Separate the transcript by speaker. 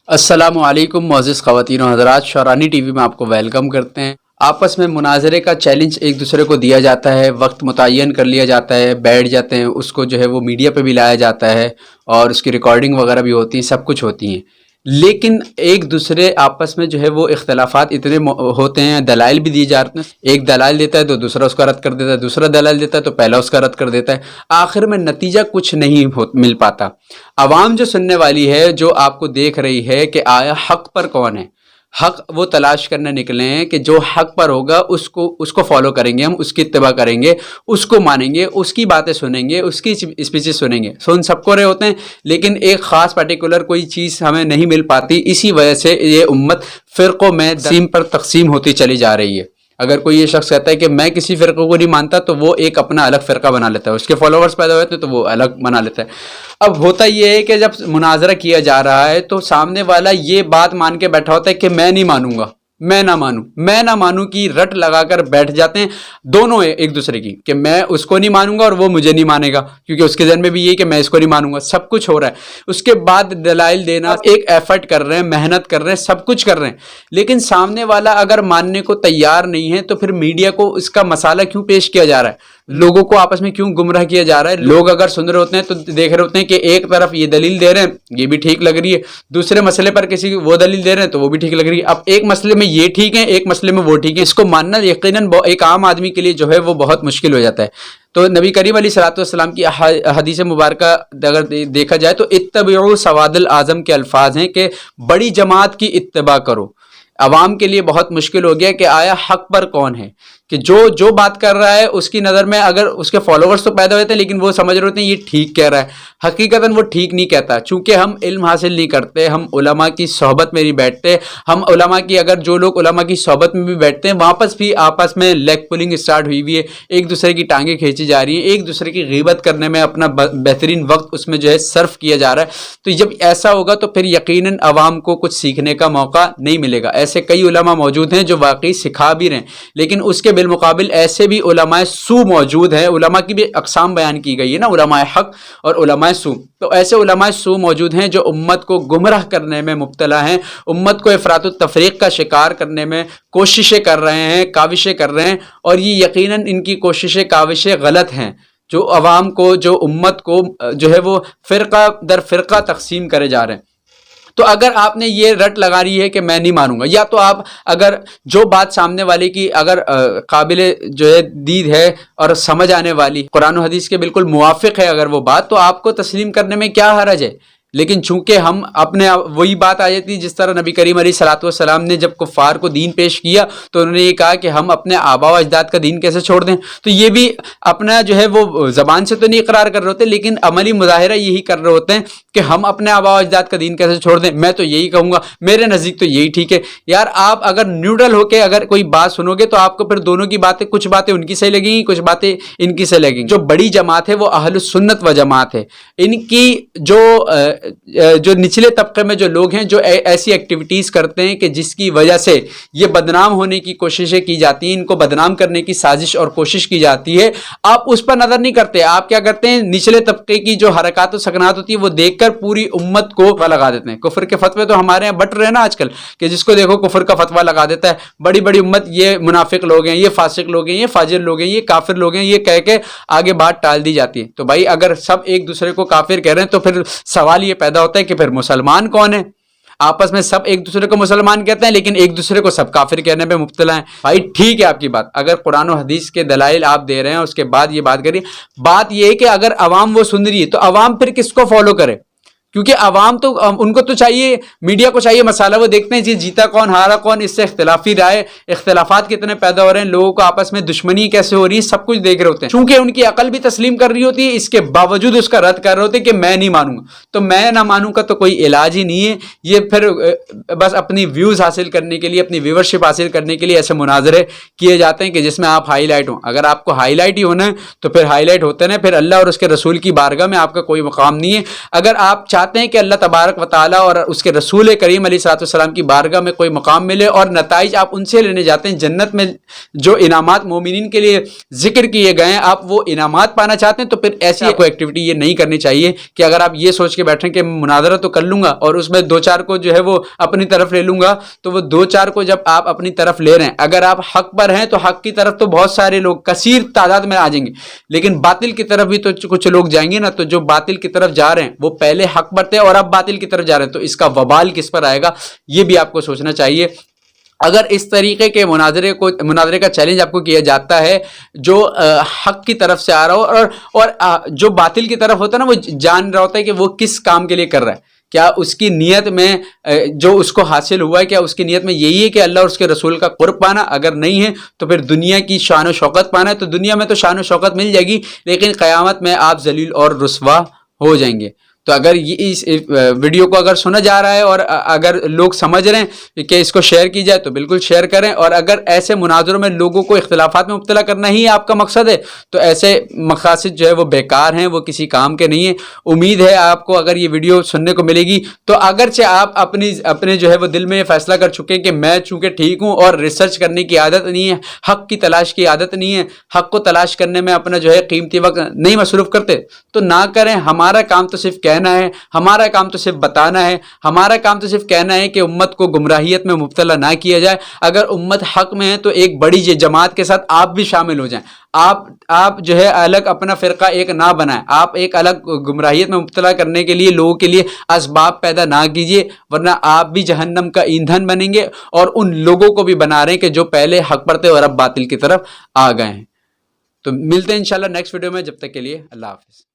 Speaker 1: अस्सलामु अलैकुम मोअज़्ज़िज़ ख़वातीन और हज़रात, शौरानी टीवी में आपको वेलकम करते हैं। आपस में मुनाज़रे का चैलेंज एक दूसरे को दिया जाता है, वक्त मुतय्यन कर लिया जाता है, बैठ जाते हैं, उसको जो है वो मीडिया पे भी लाया जाता है और उसकी रिकॉर्डिंग वगैरह भी होती है, सब कुछ होती हैं। लेकिन एक दूसरे आपस में जो है वो इख्तलाफात इतने होते हैं, दलाइल भी दिए जाते हैं। एक दलाइल देता है तो दूसरा उसका रद्द कर देता है, दूसरा दलाइल देता है तो पहला उसका रद्द कर देता है। आखिर में नतीजा कुछ नहीं मिल पाता। आवाम जो सुनने वाली है, जो आपको देख रही है कि आया हक पर कौन है, हक वो तलाश करने निकले हैं कि जो हक पर होगा उसको फॉलो करेंगे, हम उसकी इत्तिबा करेंगे, उसको मानेंगे, उसकी बातें सुनेंगे, उसकी स्पीचेस सुनेंगे। सुन सबको रहे होते हैं, लेकिन एक ख़ास पर्टिकुलर कोई चीज़ हमें नहीं मिल पाती। इसी वजह से ये उम्मत फ़िरक़ों में तक़सीम होती चली जा रही है। अगर कोई ये शख्स कहता है कि मैं किसी फ़िरक़े को नहीं मानता, तो वो एक अपना अलग फ़िरक़ा बना लेता है, उसके फॉलोअर्स पैदा होते हैं तो वो अलग बना लेता है। अब होता ये है कि जब मुनाज़रा किया जा रहा है तो सामने वाला ये बात मान के बैठा होता है कि मैं नहीं मानूंगा, मैं ना मानूं की रट लगाकर बैठ जाते हैं दोनों एक दूसरे की, कि मैं उसको नहीं मानूंगा और वो मुझे नहीं मानेगा, क्योंकि उसके जहन में भी ये कि मैं इसको नहीं मानूंगा। सब कुछ हो रहा है, उसके बाद दलाइल देना, एक एफर्ट कर रहे हैं, मेहनत कर रहे हैं, सब कुछ कर रहे हैं, लेकिन सामने वाला अगर मानने को तैयार नहीं है तो फिर मीडिया को इसका मसाला क्यों पेश किया जा रहा है, लोगों को आपस में क्यों गुमराह किया जा रहा है। लोग अगर सुन रहे होते हैं तो देख रहे होते हैं कि एक तरफ ये दलील दे रहे हैं, ये भी ठीक लग रही है, दूसरे मसले पर किसी वो दलील दे रहे हैं तो वो भी ठीक लग रही है। अब एक मसले में ये ठीक है, एक मसले में वो ठीक है, इसको मानना यकीनन एक आम आदमी के लिए जो है वो बहुत मुश्किल हो जाता है। तो नबी करीम अलैहिस्सलाम की हदीस मुबारक अगर देखा जाए तो इत्तबिउ सवादुल आज़म के अल्फाज हैं कि बड़ी जमात की इत्तिबा करो। अवाम के लिए बहुत मुश्किल हो गया कि आया हक पर कौन है, कि जो बात कर रहा है उसकी नज़र में अगर उसके फॉलोअर्स तो पैदा होते हैं, लेकिन वो समझ रहे होते हैं ये ठीक कह रहा है, हकीकतन वो ठीक नहीं कहता। चूँकि हम इल्म हासिल नहीं करते, हम उलमा की सोहबत में नहीं बैठते, हम उलमा की अगर जो लोग उलमा की सोहबत में भी बैठते हैं वापस भी आपस में लेग पुलिंग स्टार्ट हुई हुई है, एक दूसरे की टांगें खींची जा रही हैं, एक दूसरे की ग़ीबत करने में अपना बेहतरीन वक्त उसमें जो है सर्फ किया जा रहा है। तो जब ऐसा होगा तो फिर यकीनन अवाम को कुछ सीखने का मौका नहीं मिलेगा। ऐसे कई उलमा मौजूद हैं जो वाकई सिखा भी रहे हैं, लेकिन उसके बिलमुकाबिल ऐसे भी उलमाए सू मौजूद हैं। उलमा की भी अक़साम बयान की गई है ना, उलमाए हक और उलमाए सू। तो ऐसे उलमाए सू मौजूद हैं जो उम्मत को गुमराह करने में मुब्तला हैं, उम्मत को इफ़रात व तफ़रीक़ का शिकार करने में कोशिशें कर रहे हैं, काविशें कर रहे हैं, और ये यकीनन इनकी कोशिशें काविशें गलत हैं, जो अवाम को, जो उम्मत को जो है वो फ़िरक़ा दर फ़िरक़ा तक़सीम करे जा रहे हैं। तो अगर आपने ये रट लगा रही है कि मैं नहीं मानूंगा, या तो आप अगर जो बात सामने वाले की अगर काबिल जो है दीद है और समझ आने वाली, कुरान और हदीस के बिल्कुल मुवाफ़िक है अगर वो बात, तो आपको तस्लीम करने में क्या हरज है। लेकिन चूंकि हम अपने वही बात आ जाती है जिस तरह नबी करीम अलैहिस्सलाम ने जब कुफ़ार को दीन पेश किया तो उन्होंने ये कहा कि हम अपने आबा व अजदाद का दीन कैसे छोड़ दें। तो ये भी अपना जो है वो ज़बान से तो नहीं इकरार कर रहे होते, लेकिन अमली मुज़ाहिरा यही कर रहे होते हैं कि हम अपने आबा व अजदाद का दीन कैसे छोड़ दें। मैं तो यही कहूँगा, मेरे नज़दीक तो यही ठीक है। यार आप अगर न्यूट्रल होकर अगर कोई बात सुनोगे तो आपको फिर दोनों की बातें, कुछ बातें उनकी सही लगेंगी, कुछ बातें इनकी सही लगेंगी। जो बड़ी जमात है वो अहलुस सुन्नत व जमात है। इनकी जो निचले तबके में जो लोग हैं जो ऐसी एक्टिविटीज़ करते हैं कि जिसकी वजह से ये बदनाम होने की कोशिशें की जाती हैं, इनको बदनाम करने की साजिश और कोशिश की जाती है, आप उस पर नज़र नहीं करते। आप क्या करते हैं, निचले तबके की जो हरकत सकनात होती है वो देखकर पूरी उम्मत को लगा देते हैं। कुफर के फतवे तो हमारे यहाँ बट रहे हैं ना आजकल, कि जिसको देखो कुफर का फतवा लगा देता है। बड़ी बड़ी उम्मत ये मुनाफिक लोग हैं, ये फासिक लोग हैं, ये फाजिर लोग हैं, ये काफिर लोग हैं, ये कह के आगे बात टाल दी जाती है। तो भाई अगर सब एक दूसरे को काफिर कह रहे हैं तो फिर सवाल ये पैदा होता है कि फिर मुसलमान कौन है। आपस में सब एक दूसरे को मुसलमान कहते हैं, लेकिन एक दूसरे को सब काफिर कहने पे मुब्तला हैं। भाई ठीक है आपकी बात, अगर कुरान और हदीस के दलाइल आप दे रहे हैं उसके बाद ये बात करिए। बात ये है कि अगर अवाम वो सुन रही है तो अवाम फिर किसको फॉलो करे, क्योंकि अवाम तो उनको तो चाहिए, मीडिया को चाहिए मसाला। वो देखते हैं जी जीता कौन हारा कौन, इससे इख्तलाफी राय, इख्तलाफात कितने पैदा हो रहे हैं, लोगों को आपस में दुश्मनी कैसे हो रही है, सब कुछ देख रहे होते हैं। चूंकि उनकी अकल भी तस्लीम कर रही होती है, इसके बावजूद उसका रद्द कर रहे होते हैं कि मैं नहीं मानूंगा। तो मैं ना मानूंगा तो कोई इलाज ही नहीं है। ये फिर बस अपनी व्यूज़ हासिल करने के लिए, अपनी व्यूवरशिप हासिल करने के लिए ऐसे मुनाजरे किए जाते हैं कि जिसमें आप हाईलाइट हो। अगर आपको हाईलाइट ही होना है तो फिर हाईलाइट होते हैं, फिर अल्लाह और उसके रसूल की बारगाह में आपका कोई मकाम नहीं है। अगर आप चाहते हैं कि अल्लाह तबारक व तआला और उसके रसूल करीम अलैहिस्सलाम की बारगाह में कोई मकाम मिले और नताइज आप उनसे लेने जाते हैं, जन्नत में जो इनामात मोमिनीन के लिए जिक्र किए गए हैं आप वो इनामात पाना चाहते हैं, तो फिर ऐसी आपको एक्टिविटी ये नहीं करनी चाहिए कि अगर आप ये सोच के बैठें कि मुनाजरा तो कर लूंगा और उसमें 2-4 को जो है वो अपनी तरफ ले लूंगा, तो वो 2-4 को जब आप अपनी तरफ ले रहे हैं, अगर आप हक पर हैं तो हक की तरफ तो बहुत सारे लोग कसीर तादाद में आ जाएंगे, लेकिन बातिल की तरफ भी तो कुछ लोग जाएंगे ना। तो जो बातिल की तरफ जा रहे हैं वो पहले हक पर थे और अब बातिल की तरफ जा रहे हैं, तो इसका वबाल किस पर आएगा ये भी आपको सोचना चाहिए। अगर इस तरीके के मुनाजरे का चैलेंज आपको किया जाता है जो हक की तरफ से आ रहा हो और जो बातिल की तरफ होता है ना, वो जान रहा होता है कि वो किस काम के लिए कर रहा है, क्या उसकी नीयत में जो उसको हासिल हुआ है क्या उसकी नीयत में यही है कि अल्लाह और उसके रसूल का कुर्ब पाना, अगर नहीं है तो फिर दुनिया की शान व शौकत पाना है। तो दुनिया में तो शान व शौकत मिल जाएगी, लेकिन क़यामत में आप जलील और रुस्वा हो जाएंगे। तो अगर ये इस वीडियो को अगर सुना जा रहा है और अगर लोग समझ रहे हैं कि इसको शेयर की जाए तो बिल्कुल शेयर करें, और अगर ऐसे मुनाजरों में लोगों को इख्तिलाफात में मुब्तला करना ही आपका मकसद है तो ऐसे मकासद जो है वो बेकार हैं, वो किसी काम के नहीं है। उम्मीद है आपको अगर ये वीडियो सुनने को मिलेगी तो अगरचे आप अपने जो है वो दिल में ये फैसला कर चुके हैं कि मैं चूँकि ठीक हूँ और रिसर्च करने की आदत नहीं है, हक़ की तलाश की आदत नहीं है, हक़ को तलाश करने में अपना जो है कीमती वक्त नहीं मसरूफ़ करते, तो ना करें। हमारा काम तो सिर्फ कहना है, हमारा काम तो सिर्फ बताना है, हमारा काम तो सिर्फ कहना है कि उम्मत को गुमराहियत में मुब्तला ना किया जाए। अगर उम्मत हक में है तो एक बड़ी जमात के साथ आप भी शामिल हो जाएं। आप जो है अलग अपना फ़िरका एक ना बनाएं, आप एक अलग गुमराहियत में मुब्तला करने के लिए लोगों के लिए असबाब पैदा ना कीजिए, वरना आप भी जहन्नम का ईंधन बनेंगे और उन लोगों को भी बना रहे हैं कि जो पहले हक पर थे और अब बातिल की तरफ आ गए हैं। तो मिलते हैं इंशाल्लाह नेक्स्ट वीडियो में, जब तक के लिए अल्लाह हाफिज़।